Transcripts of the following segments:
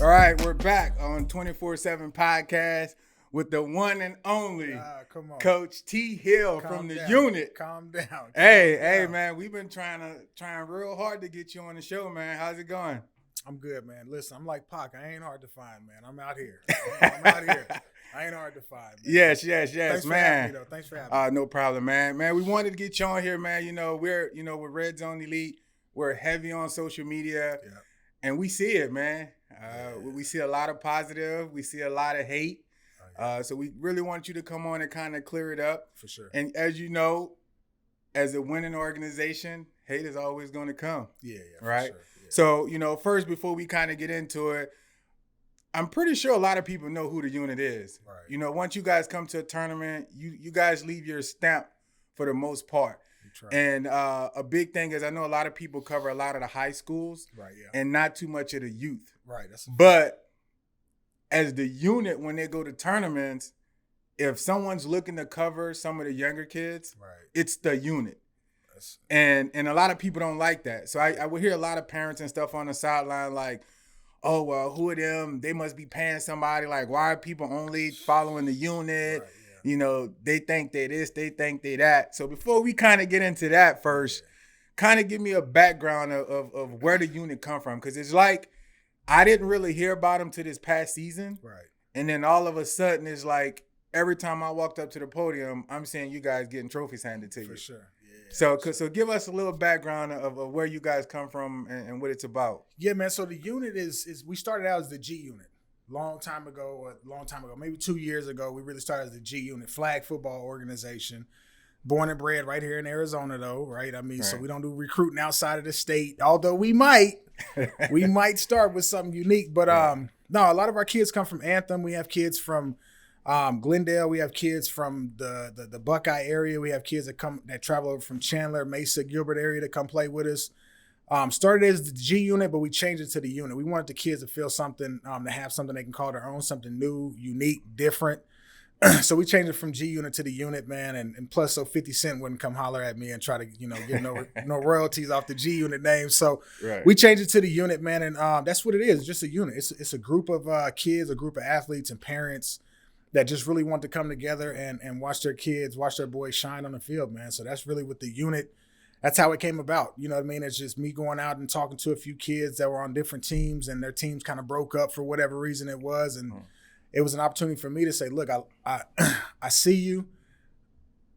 All right, we're back on 24/7 podcast with the one and only Come on. Coach T. Hill Calm from the down. unit. Calm down. Hey, man, we've been trying real hard to get you on the show, man. How's it going? I'm good, man. Listen, I'm like Pac. I ain't hard to find, man. I'm out here. I'm out here. I ain't hard to find, man. Yes, Thanks man. for having me, though. Thanks for having me. No problem, man. Man, we wanted to get you on here, man. You know, we're with Red Zone Elite. We're heavy on social media, and we see it, man. We see a lot of positive. We see a lot of hate. So we really want you to come on and kind of clear it up. For sure. And as you know, as a winning organization, hate is always going to come. Yeah, right? For sure. Yeah. So, first, before we kind of get into it, I'm pretty sure a lot of people know who the unit is. Right. Once you guys come to a tournament, you guys leave your stamp for the most part. And a big thing is I know a lot of people cover a lot of the high schools, Right, yeah. and not too much of the youth. Right. But as the unit, when they go to tournaments, if someone's looking to cover some of the younger kids, Right. it's the unit. And a lot of people don't like that. So I would hear a lot of parents and stuff on the sideline like, oh, well, who are them? They must be paying somebody. Like, why are people only following the unit? Right, yeah. They think they this, they think they that. So before we kind of get into that first, kind of give me a background of where the unit come from. Because it's like I didn't really hear about them to this past season. Right. And then all of a sudden it's like every time I walked up to the podium, I'm seeing you guys getting trophies handed to you. For sure. So give us a little background of where you guys come from and what it's about. Yeah, man. So the unit is we started out as the G unit long time ago, maybe 2 years ago. We really started as the G unit, flag football organization. Born and bred right here in Arizona, though, right? I mean, So we don't do recruiting outside of the state, although we might start with something unique. But no, a lot of our kids come from Anthem. We have kids from Glendale. We have kids from the Buckeye area. We have kids that travel over from Chandler, Mesa, Gilbert area to come play with us. Started as the G unit, but we changed it to the unit. We wanted the kids to feel something, to have something they can call their own, something new, unique, different. So we changed it from G unit to the unit, man. And plus, so 50 Cent wouldn't come holler at me and try to, get no royalties off the G unit name. So we changed it to the unit, man. And that's what it is. It's just a unit. It's a group of kids, a group of athletes and parents that just really want to come together and watch their boys shine on the field, man. So that's really what the unit, that's how it came about. You know what I mean? It's just me going out and talking to a few kids that were on different teams and their teams kind of broke up for whatever reason it was. And it was an opportunity for me to say, look, I see you.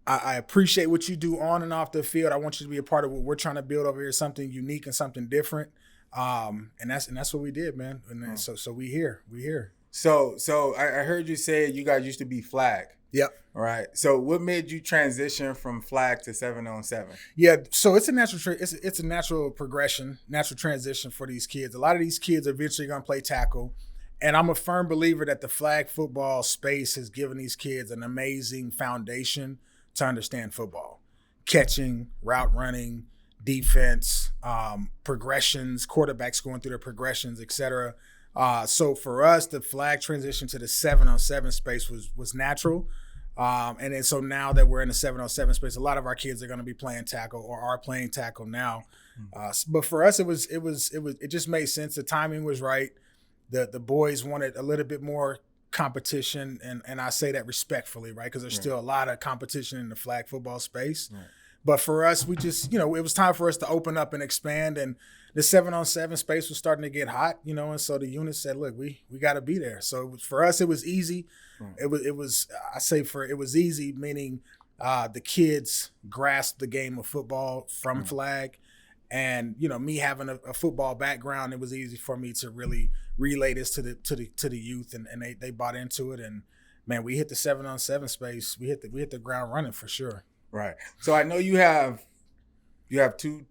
I appreciate what you do on and off the field. I want you to be a part of what we're trying to build over here, something unique and something different. And that's what we did, man. And so we here. So I heard you say you guys used to be flag. Yep. All right. So what made you transition from flag to 7-on-7? Yeah. So it's a natural progression, natural transition for these kids. A lot of these kids are eventually going to play tackle. And I'm a firm believer that the flag football space has given these kids an amazing foundation to understand football. Catching, route running, defense, progressions, quarterbacks going through their progressions, et cetera. So for us, the flag transition to the 7-on-7 space was natural. And then so now that we're in the 7-on-7 space, a lot of our kids are going to be playing tackle or are playing tackle now. But for us, it just made sense. The timing was right. The boys wanted a little bit more competition, and I say that respectfully, right? Because there's still a lot of competition in the flag football space. Right. But for us, we just, it was time for us to open up and expand, and the 7-on-7 space was starting to get hot, and so the unit said, look, we got to be there. So for us, it was easy. It was easy, meaning the kids grasped the game of football from flag. And me having a football background, it was easy for me to really relay this to the youth, and they bought into it. And man, we hit the 7-on-7 space. We hit the ground running for sure. Right. So I know you have two.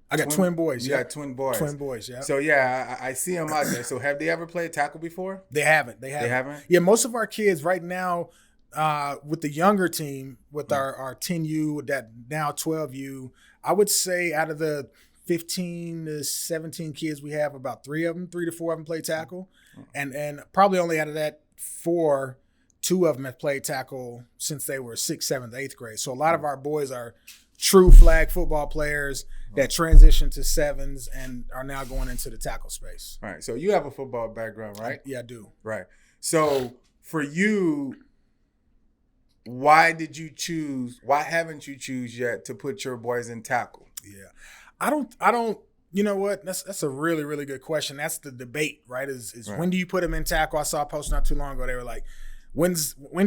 I got twin boys. You got twin boys. Twin boys. Yeah. So yeah, I see them out there. So have they ever played tackle before? They haven't. They haven't. Yeah, most of our kids right now, with the younger team, with our 10U, that now 12U, I would say out of the 15 to 17 kids we have, about 3 to 4 of them play tackle. And probably only out of that 4, 2 of them have played tackle since they were 6th, 7th, 8th grade. So a lot of our boys are true flag football players that transition to sevens and are now going into the tackle space. All right. So you have a football background, right? Yeah, I do. Right. So for you, why haven't you choose yet to put your boys in tackle? Yeah. I don't, you know what? That's a really, really good question. That's the debate, right? Is right. When do you put him in tackle? I saw a post not too long ago. They were like, when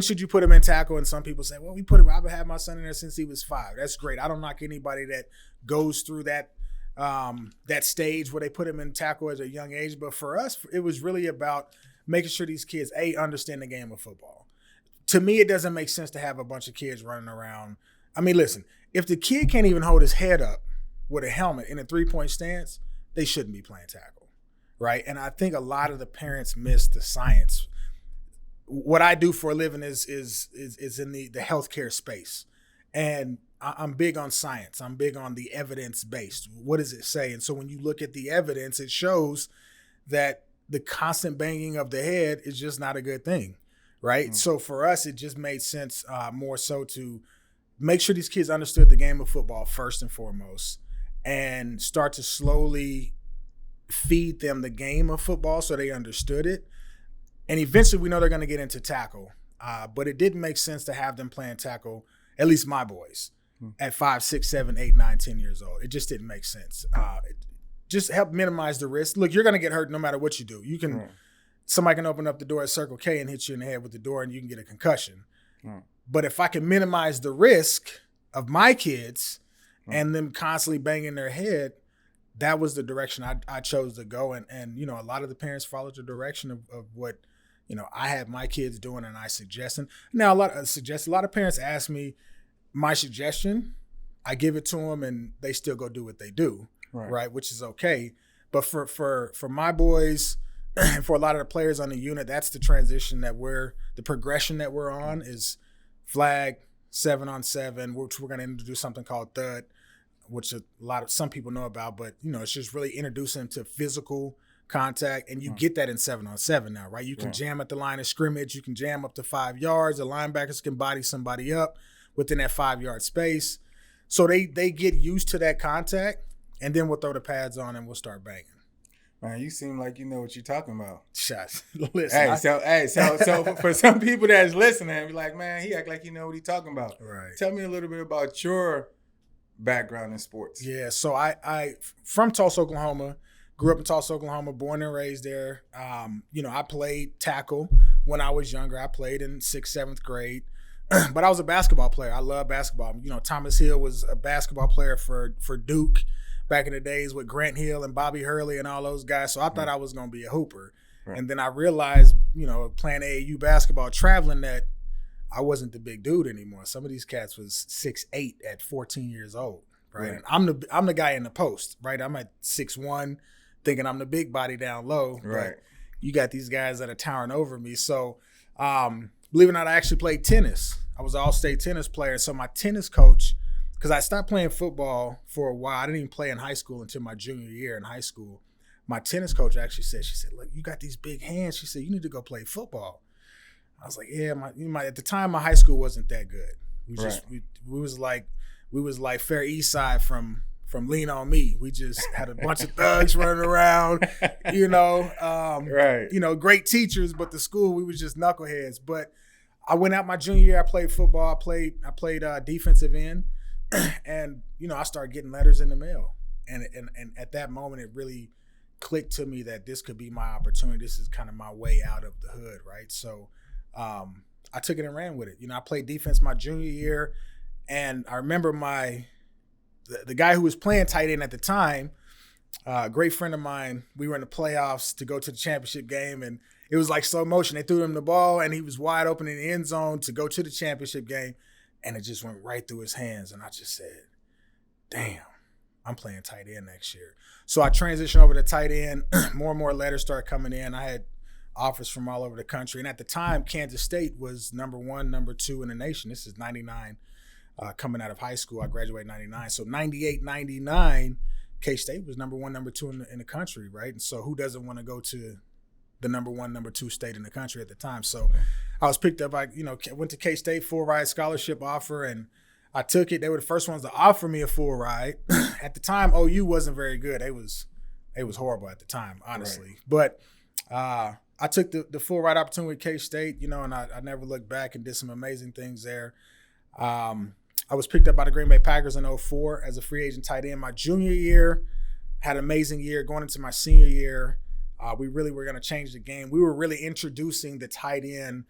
should you put him in tackle? And some people say, well, I've had my son in there since he was 5. That's great. I don't knock anybody that goes through that stage where they put him in tackle at a young age. But for us, it was really about making sure these kids, understand the game of football. To me, it doesn't make sense to have a bunch of kids running around. I mean, listen, if the kid can't even hold his head up with a helmet in a 3-point stance, they shouldn't be playing tackle, right? And I think a lot of the parents miss the science. What I do for a living is in the healthcare space, and I'm big on science. I'm big on the evidence-based. What does it say? And so when you look at the evidence, it shows that the constant banging of the head is just not a good thing, right? Mm-hmm. So for us, it just made sense more so to make sure these kids understood the game of football first and foremost, and start to slowly feed them the game of football so they understood it. And eventually we know they're going to get into tackle. But it didn't make sense to have them playing tackle, at least my boys, at 5, 6, 7, 8, 9, 10 years old. It just didn't make sense. It just help minimize the risk. Look, you're going to get hurt no matter what you do. You can somebody can open up the door at Circle K and hit you in the head with the door and you can get a concussion. But if I can minimize the risk of my kids and them constantly banging their head, that was the direction I chose to go. And you know, a lot of the parents followed the direction of what, you know, I had my kids doing and I suggested. Now, a lot of parents ask me my suggestion. I give it to them and they still go do what they do, right? Which is okay. But for my boys and for a lot of the players on the unit, that's the transition the progression that we're on is flag, 7-on-7, which we're going to introduce something called thud, which some people know about, but you know, it's just really introducing them to physical contact, and you get that in 7-on-7 now, right? You can jam at the line of scrimmage, you can jam up to 5 yards, the linebackers can body somebody up within that 5-yard space. So they get used to that contact, and then we'll throw the pads on and we'll start banging. Man, you seem like you know what you're talking about. Shots. Listen. So for some people that's listening, be like, man, he act like you know what he's talking about. Right. Tell me a little bit about your background in sports. Yeah, so I from Tulsa, Oklahoma, grew up in Tulsa, Oklahoma, born and raised there. You know, I played tackle when I was younger. I played in 6th, 7th grade. But I was a basketball player. I love basketball. You know, Thomas Hill was a basketball player for Duke back in the days with Grant Hill and Bobby Hurley and all those guys. So I thought I was going to be a hooper. Right. And then I realized, you know, playing AAU basketball, traveling, that I wasn't the big dude anymore. Some of these cats was 6'8" at 14 years old, right? And I'm the guy in the post, right? I'm at 6'1", thinking I'm the big body down low. Right. But you got these guys that are towering over me. So believe it or not, I actually played tennis. I was an all-state tennis player. So my tennis coach, because I stopped playing football for a while. I didn't even play in high school until my junior year in high school. My tennis coach actually said, look, you got these big hands. She said, you need to go play football. I was like, yeah, at the time, my high school wasn't that good. We was like Fair East Side from Lean On Me. We just had a bunch of thugs running around, you know, you know, great teachers, but the school, we was just knuckleheads. But I went out my junior year, I played football, I played defensive end, and, you know, I started getting letters in the mail. And at that moment, it really clicked to me that this could be my opportunity. This is kind of my way out of the hood, right? So I took it and ran with it. You know, I played defense my junior year, and I remember the guy who was playing tight end at the time, a great friend of mine, we were in the playoffs to go to the championship game, and it was like slow motion. They threw him the ball, and he was wide open in the end zone to go to the championship game, and it just went right through his hands, and I just said, damn, I'm playing tight end next year. So I transitioned over to tight end. More and more letters started coming in. I had offers from all over the country. And at the time, Kansas State was number 1, number 2 in the nation. This is 99, coming out of high school. I graduated in 99. So 98, 99, K-State was number 1, number 2 in the country, right? And so who doesn't want to go to the number 1, number 2 state in the country at the time? So I was picked up. I went to K-State, full ride scholarship offer, and I took it. They were the first ones to offer me a full ride. At the time, OU wasn't very good. They was horrible at the time, honestly. Right. But I took the full ride opportunity with K-State, you know, and I never looked back and did some amazing things there. I was picked up by the Green Bay Packers in 2004 as a free agent tight end. My junior year, had an amazing year. Going into my senior year, we really were going to change the game. We were really introducing the tight end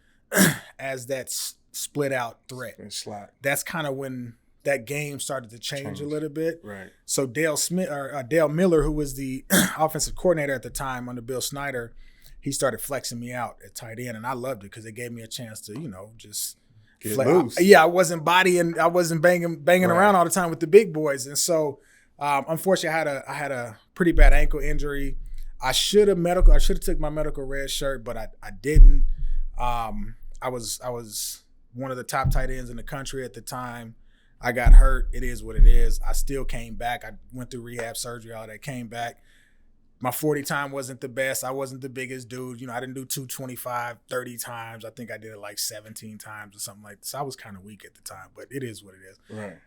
as that split out threat. Slot. That's kind of when that game started to change a little bit. Right. So Dale Miller, who was the offensive coordinator at the time under Bill Snyder, he started flexing me out at tight end, and I loved it because it gave me a chance to, you know, just get loose. Yeah, I wasn't banging around all the time with the big boys, and so unfortunately, I had a pretty bad ankle injury. I should have took my medical red shirt, but I didn't. I was one of the top tight ends in the country at the time. I got hurt. It is what it is. I still came back. I went through rehab surgery, all that, came back. My 40 time wasn't the best. I wasn't the biggest dude. You know, I didn't do 225 30 times. I think I did it like 17 times or something like that. So I was kind of weak at the time, but it is what it is. Right.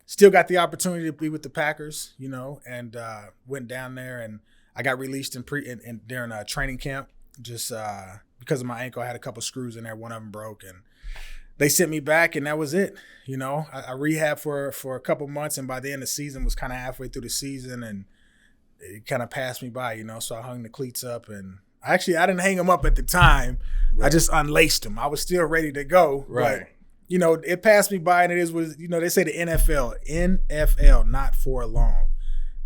Still got the opportunity to be with the Packers, you know, and went down there, and I got released during a training camp just because of my ankle. I had a couple screws in there. One of them broke, and they sent me back, and that was it. You know, I rehabbed for a couple months, and by the end of the season, was kind of halfway through the season, and it kind of passed me by, you know. So I hung the cleats up, and I didn't hang them up at the time. Right. I just unlaced them. I was still ready to go. Right. But, you know, it passed me by, and it was, you know, they say the NFL, not for long,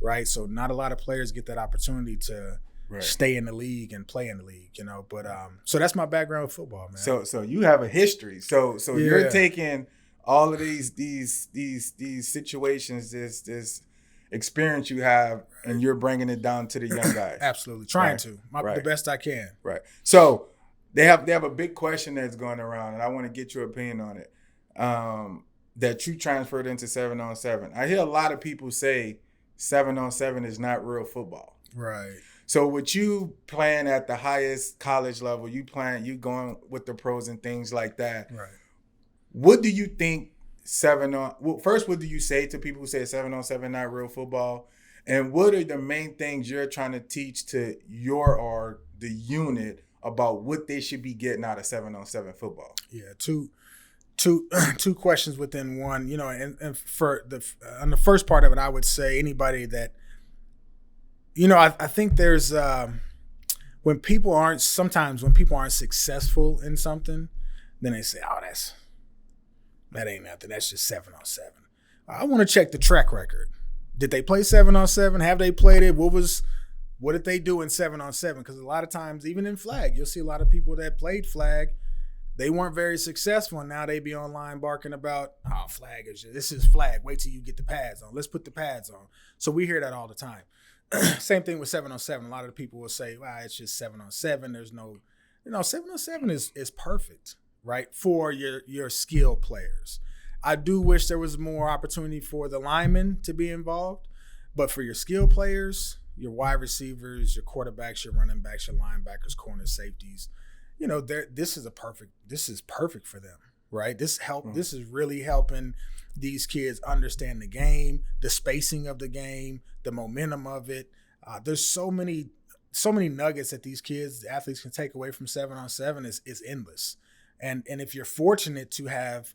right? So not a lot of players get that opportunity to stay in the league and play in the league, you know. But so that's my background with football, man. So you have a history. So you're taking all of these situations, this experience you have, and you're bringing it down to the young guys. Absolutely, trying to the best I can. Right. So they have a big question that's going around, and I want to get your opinion on it. That you transferred into 7-on-7. I hear a lot of people say 7-on-7 is not real football. Right. So with you playing at the highest college level, you going with the pros and things like that. Right. What do you think first, what do you say to people who say 7-on-7 not real football? And what are the main things you're trying to teach to the unit about what they should be getting out of 7-on-7 football? Yeah, two questions within one. You know, and for on the first part of it, I would say anybody that, you know, I think there's when people aren't successful in something, then they say, oh, that ain't nothing. That's just 7-on-7. I want to check the track record. Did they play 7-on-7? Have they played it? What did they do in 7-on-7? Because a lot of times, even in flag, you'll see a lot of people that played flag. They weren't very successful, and now they be online barking about, oh, flag this is flag. Wait till you get the pads on. Let's put the pads on. So we hear that all the time. Same thing with 7-on-7. A lot of the people will say, well, it's just 7-on-7. There's no, 7-on-7 is perfect, right, for your skilled players. I do wish there was more opportunity for the linemen to be involved, but for your skilled players, your wide receivers, your quarterbacks, your running backs, your linebackers, corners, safeties, you know, this is perfect for them, right? This is really helping these kids understand the game, the spacing of the game, the momentum of it. There's so many nuggets that these athletes can take away from 7-on-7 is endless. And if you're fortunate to have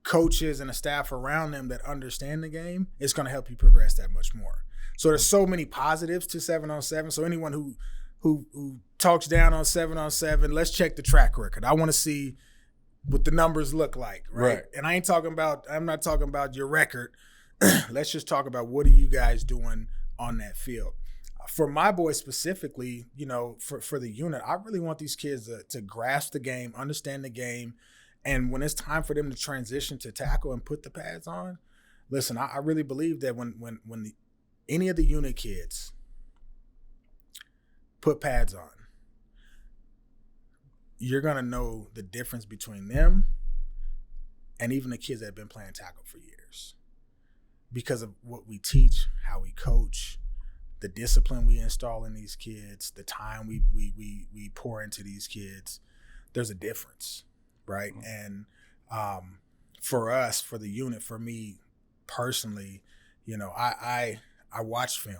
coaches and a staff around them that understand the game, it's going to help you progress that much more. So there's so many positives to 7-on-7. So anyone who talks down on 7-on-7, let's check the track record. I want to see what the numbers look like, right? And I'm not talking about your record. Let's just talk about what are you guys doing on that field. For my boys specifically, you know, for the unit, I really want these kids to grasp the game, understand the game, and when it's time for them to transition to tackle and put the pads on, listen, I really believe that when any of the unit kids put pads on, you're going to know the difference between them and even the kids that have been playing tackle for years because of what we teach, how we coach, the discipline we install in these kids, the time we pour into these kids. There's a difference, right? And for us, for the unit, for me personally, you know, I watch film.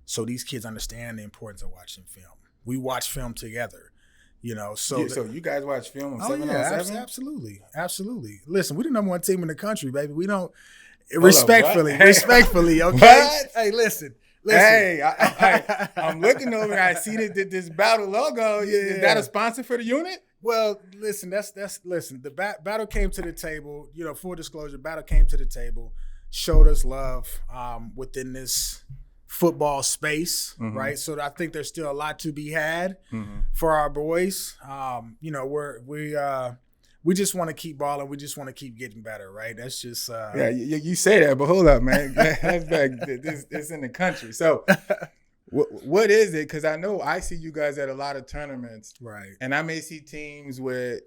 So these kids understand the importance of watching film. We watch film together, you know. So you guys watch film on 7 yeah, on 7? absolutely. Listen, we're the number one team in the country, baby. We don't Hold respectfully, up, what? respectfully, okay? What? Hey, listen. Hey, I'm looking over and I see that this battle logo. Yeah. Is that a sponsor for the unit? Well, listen, listen. The battle came to the table. You know, full disclosure, battle came to the table, showed us love within this football space, right? So I think there's still a lot to be had for our boys. You know, we just want to keep balling. We just want to keep getting better, right? That's just yeah. You say that, but hold up, man. That's back. This in the country. So, what is it? Because I know I see you guys at a lot of tournaments, right? And I may see teams with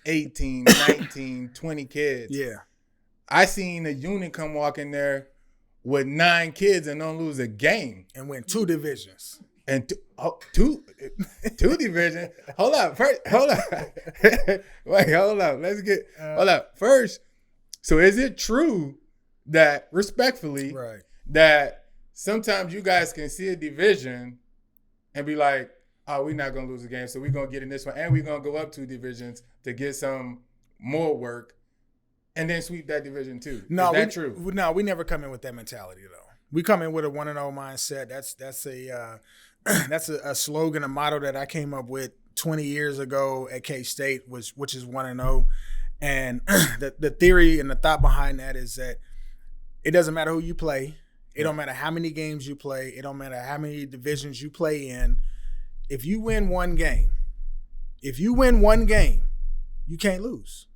18, 19, 20 kids. Yeah, I seen a unit come walk in there with 9 kids and don't lose a game and win 2 divisions. And two divisions. Hold up. First, hold up. Wait, hold up. Hold up. First, so is it true that, respectfully, right, that sometimes you guys can see a division and be like, oh, we're not going to lose a game, so we're going to get in this one, and we're going to go up 2 divisions to get some more work, and then sweep that division too? No, is that true? No, we never come in with that mentality though. We come in with a 1-0 mindset. That's a slogan, a motto that I came up with 20 years ago at K-State, which is 1-0. And the theory and the thought behind that is that it doesn't matter who you play. It don't matter how many games you play. It don't matter how many divisions you play in. If you win one game, you can't lose,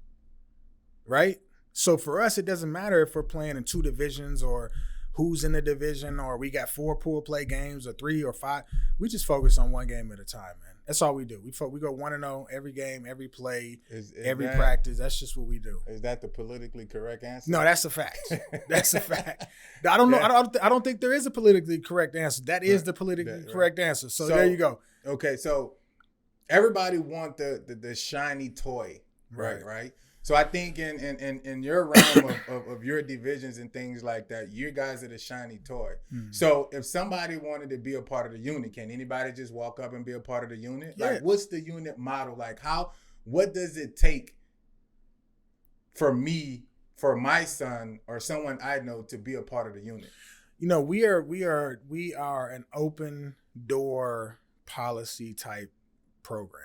right? So for us, it doesn't matter if we're playing in 2 divisions or who's in the division or we got 4 pool play games or 3 or 5. We just focus on one game at a time, man. That's all we do. We go 1-0 every game, every play, every practice. That's just what we do. Is that the politically correct answer? No, that's a fact. That's a fact. I don't know. Yeah. I don't think there is a politically correct answer. That is the politically correct answer. So there you go. Okay, so everybody want the shiny toy, right? So I think in your realm of your divisions and things like that, you guys are the shiny toy. Mm-hmm. So if somebody wanted to be a part of the unit, can anybody just walk up and be a part of the unit? Yeah. Like, what's the unit model? Like, what does it take for my son or someone I know to be a part of the unit? You know, we are an open door policy type program,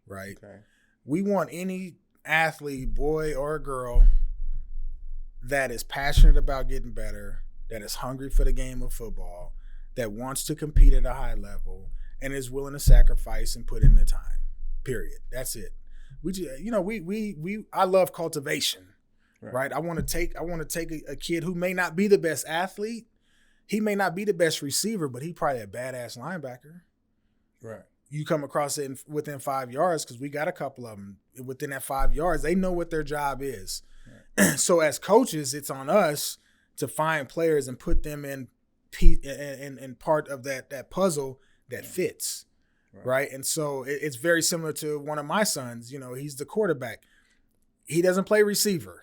right? Okay. We want any athlete, boy or girl, that is passionate about getting better, that is hungry for the game of football, that wants to compete at a high level, and is willing to sacrifice and put in the time. Period. That's it. I love cultivation, right? I want to take a kid who may not be the best athlete, he may not be the best receiver, but he probably a badass linebacker. Right. You come across it within 5 yards, because we got a couple of them within that 5 yards. They know what their job is. Right. So as coaches, it's on us to find players and put them in part of that puzzle that fits, right? And so it's very similar to one of my sons. You know, he's the quarterback. He doesn't play receiver,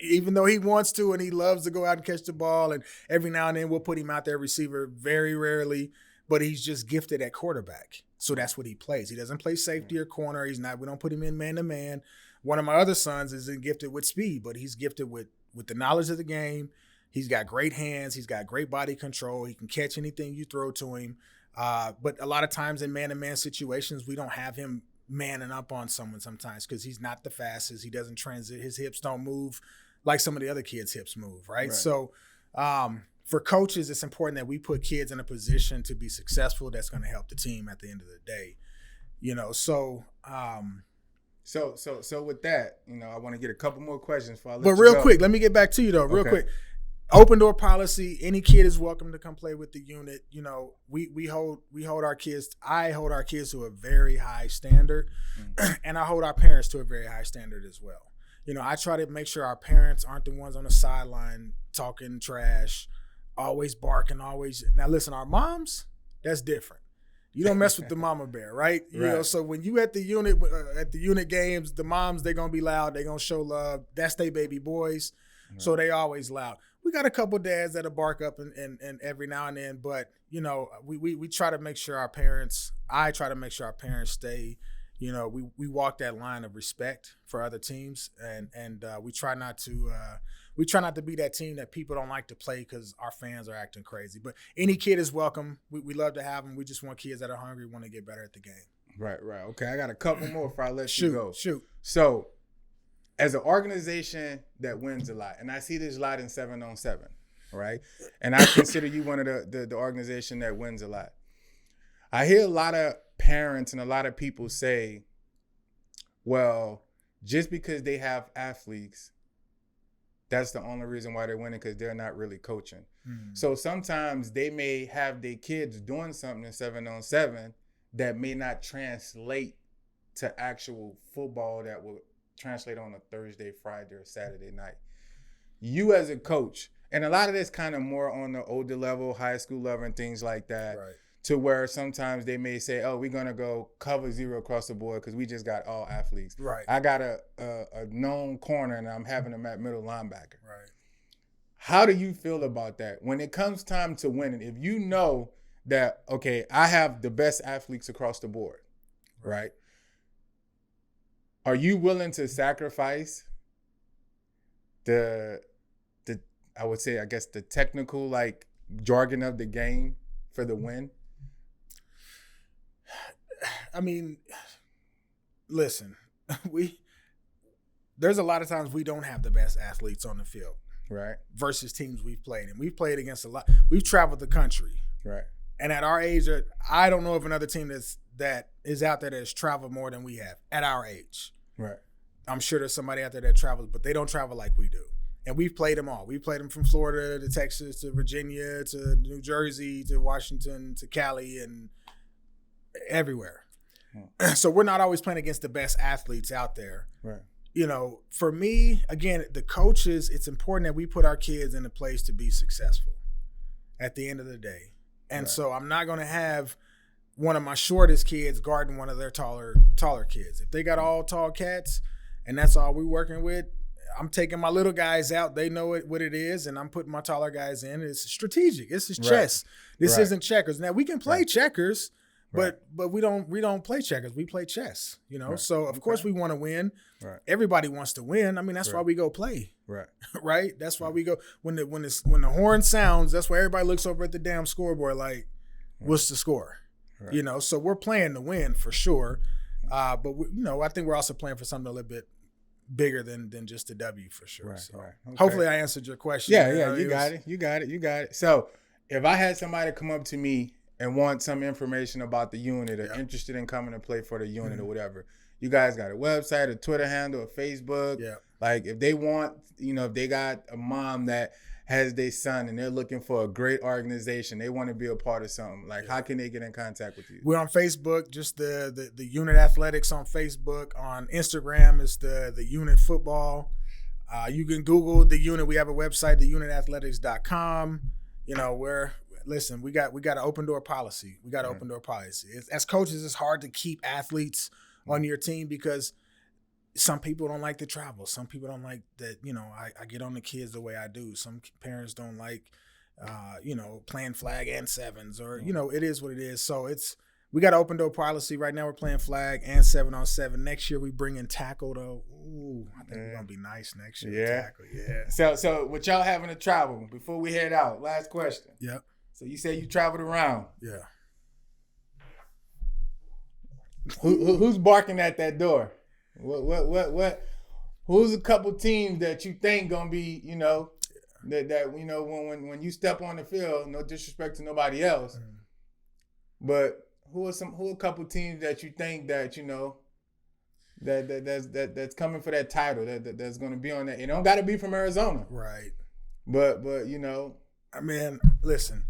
even though he wants to and he loves to go out and catch the ball. And every now and then we'll put him out there receiver, very rarely, but he's just gifted at quarterback. So that's what he plays. He doesn't play safety or corner. We don't put him in man-to-man. One of my other sons isn't gifted with speed, but he's gifted with the knowledge of the game. He's got great hands. He's got great body control. He can catch anything you throw to him. But a lot of times in man-to-man situations, we don't have him manning up on someone sometimes because he's not the fastest. He doesn't transit. His hips don't move like some of the other kids' hips move, right? So for coaches, it's important that we put kids in a position to be successful that's going to help the team at the end of the day. You know, so with that, you know, I want to get a couple more questions for. But real quick, let me get back to you though. Real quick, open door policy. Any kid is welcome to come play with the unit. You know, we hold our kids. I hold our kids to a very high standard, and I hold our parents to a very high standard as well. You know, I try to make sure our parents aren't the ones on the sideline talking trash, always barking, always. Now listen, our moms, that's different. You don't mess with the mama bear, right? You know, so when you at the unit games, the moms, they're gonna be loud, they're gonna show love. That's they baby boys. Right. So they always loud. We got a couple dads that'll bark up and every now and then, but you know, we try to make sure I try to make sure our parents stay, you know, we walk that line of respect for other teams, and we try not to be that team that people don't like to play because our fans are acting crazy. But any kid is welcome. We love to have them. We just want kids that are hungry, want to get better at the game. Right. Okay, I got a couple more before I let you go. Shoot. So, as an organization that wins a lot, and I see this a lot in 7-on-7, right? And I consider you one of the organization that wins a lot. I hear a lot of parents and a lot of people say, well, just because they have athletes, that's the only reason why they're winning, because they're not really coaching. Mm-hmm. So sometimes they may have their kids doing something in 7-on-7 that may not translate to actual football that will translate on a Thursday, Friday, or Saturday night. You as a coach, and a lot of this kind of more on the older level, high school level and things like that, right, to where sometimes they may say, oh, we're going to go cover 0 across the board because we just got all athletes. Right. I got a known corner and I'm having them at middle linebacker. Right. How do you feel about that? When it comes time to winning, if you know that, okay, I have the best athletes across the board, right? Are you willing to sacrifice the I would say, I guess, the technical, like, jargon of the game for the win? I mean, listen, there's a lot of times we don't have the best athletes on the field. Right. Versus teams we've played. And we've played against a lot. We've traveled the country. Right. And at our age, I don't know of another team that is out there that has traveled more than we have at our age. Right. I'm sure there's somebody out there that travels, but they don't travel like we do. And we've played them all. We've played them from Florida to Texas to Virginia to New Jersey to Washington to Cali and everywhere. So we're not always playing against the best athletes out there. Right. You know, for me, again, the coaches, it's important that we put our kids in a place to be successful at the end of the day. And so I'm not going to have one of my shortest kids guarding one of their taller kids. If they got all tall cats and that's all we're working with, I'm taking my little guys out. They know what it is, and I'm putting my taller guys in. It's strategic. This is chess. This isn't checkers. Now we can play checkers, but we don't play checkers. We play chess. You know, so of course we want to win. Right. Everybody wants to win. I mean, that's why we go play. Right. Right. That's why we go when the horn sounds. That's why everybody looks over at the damn scoreboard like, what's the score? Right. You know, so we're playing to win for sure. But I think we're also playing for something a little bit bigger than just a W for sure. Right, so Okay. Hopefully I answered your question. Yeah, you got it. So if I had somebody come up to me and want some information about the unit or interested in coming to play for the unit or whatever, you guys got a website, a Twitter handle, a Facebook. Yeah. Like if they want, if they got a mom that has their son and they're looking for a great organization, they want to be a part of something, like how can they get in contact with you? We're on Facebook, just the Unit Athletics on Facebook. On Instagram, it's the Unit Football. You can Google the unit. We have a website, theunitathletics.com. Listen, we got an open door policy. Open door policy. As coaches, it's hard to keep athletes on your team because some people don't like to travel. Some people don't like that, I get on the kids the way I do. Some parents don't like, playing flag and sevens or, it is what it is. So we got an open door policy. Right now we're playing flag and 7-on-7. Next year we bring in tackle though. Ooh, I think we're going to be nice next year. Yeah. Tackle. Yeah. So with y'all having to travel, before we head out, last question. Yep. So you said you traveled around. Yeah. Who's barking at that door? What? Who's a couple teams that you think gonna be, that when you step on the field, no disrespect to nobody else, but who are a couple teams that you think that that's coming for that title that's gonna be on that? It don't got to be from Arizona, right? But I mean, listen,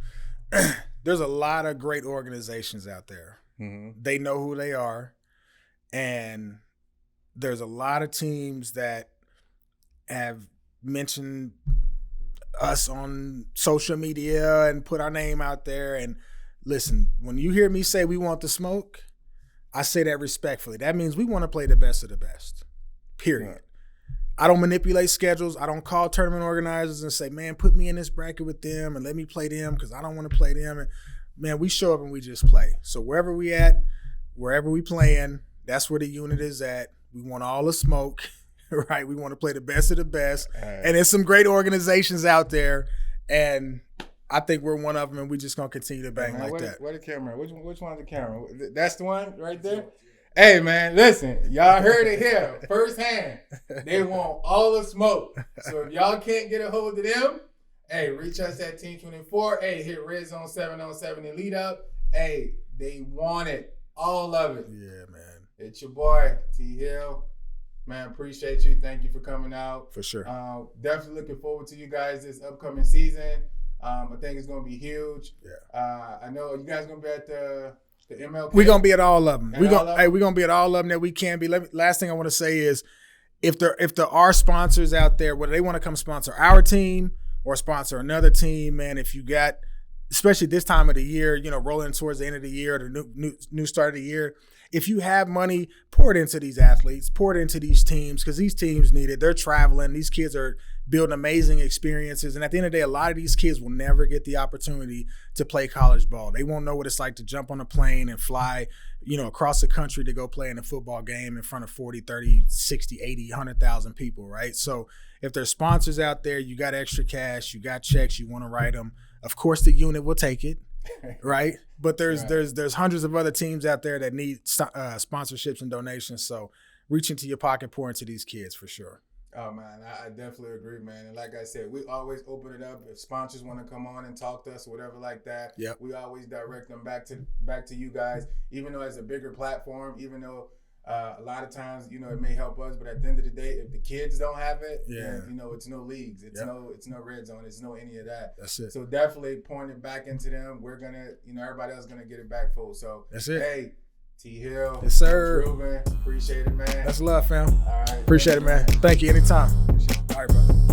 there's a lot of great organizations out there. Mm-hmm. They know who they are, and there's a lot of teams that have mentioned us on social media and put our name out there. And listen, when you hear me say we want the smoke, I say that respectfully. That means we want to play the best of the best, period. Right. I don't manipulate schedules. I don't call tournament organizers and say, man, put me in this bracket with them and let me play them because I don't want to play them. And man, we show up and we just play. So wherever we at, wherever we playing, that's where the unit is at. We want all the smoke, right? We want to play the best of the best. And there's some great organizations out there, and I think we're one of them, and we just going to continue to bang like that. Where the camera? Which one's the camera? That's the one right there? Hey, man, listen. Y'all heard it here firsthand. They want all the smoke. So if y'all can't get a hold of them, hey, reach us at Team 24. Hey, hit Red Zone 707 and lead up. Hey, they want it. All of it. Yeah, man. It's your boy, T Hill. Man, appreciate you. Thank you for coming out. For sure. Definitely looking forward to you guys this upcoming season. I think it's going to be huge. Yeah. I know you guys going to be at the MLK. We're going to be at all of them. We're going to be at all of them that we can be. Last thing I want to say is if there are sponsors out there, whether they want to come sponsor our team or sponsor another team, man, if you got, especially this time of the year, rolling towards the end of the year, the new start of the year, if you have money, pour it into these athletes, pour it into these teams, because these teams need it. They're traveling. These kids are building amazing experiences. And at the end of the day, a lot of these kids will never get the opportunity to play college ball. They won't know what it's like to jump on a plane and fly, across the country to go play in a football game in front of 40, 30, 60, 80, 100,000 people, right? So if there's sponsors out there, you got extra cash, you got checks, you want to write them, of course the unit will take it. Right, but there's hundreds of other teams out there that need sponsorships and donations. So reach into your pocket, pour into these kids for sure. Oh man, I definitely agree, man. And like I said, we always open it up if sponsors want to come on and talk to us or whatever like that. Yep. We always direct them back to you guys. Even though it's a bigger platform, even though a lot of times it may help us, but at the end of the day, if the kids don't have it, then it's no leagues, it's no red zone, it's no any of that. That's it. So definitely point it back into them. We're gonna, everybody else gonna get it back full. So that's it. Hey, T Hill, yes sir. Ruben, appreciate it, man. That's love, fam. All right, appreciate it, man. Thank you. Anytime. Appreciate it. All right, brother.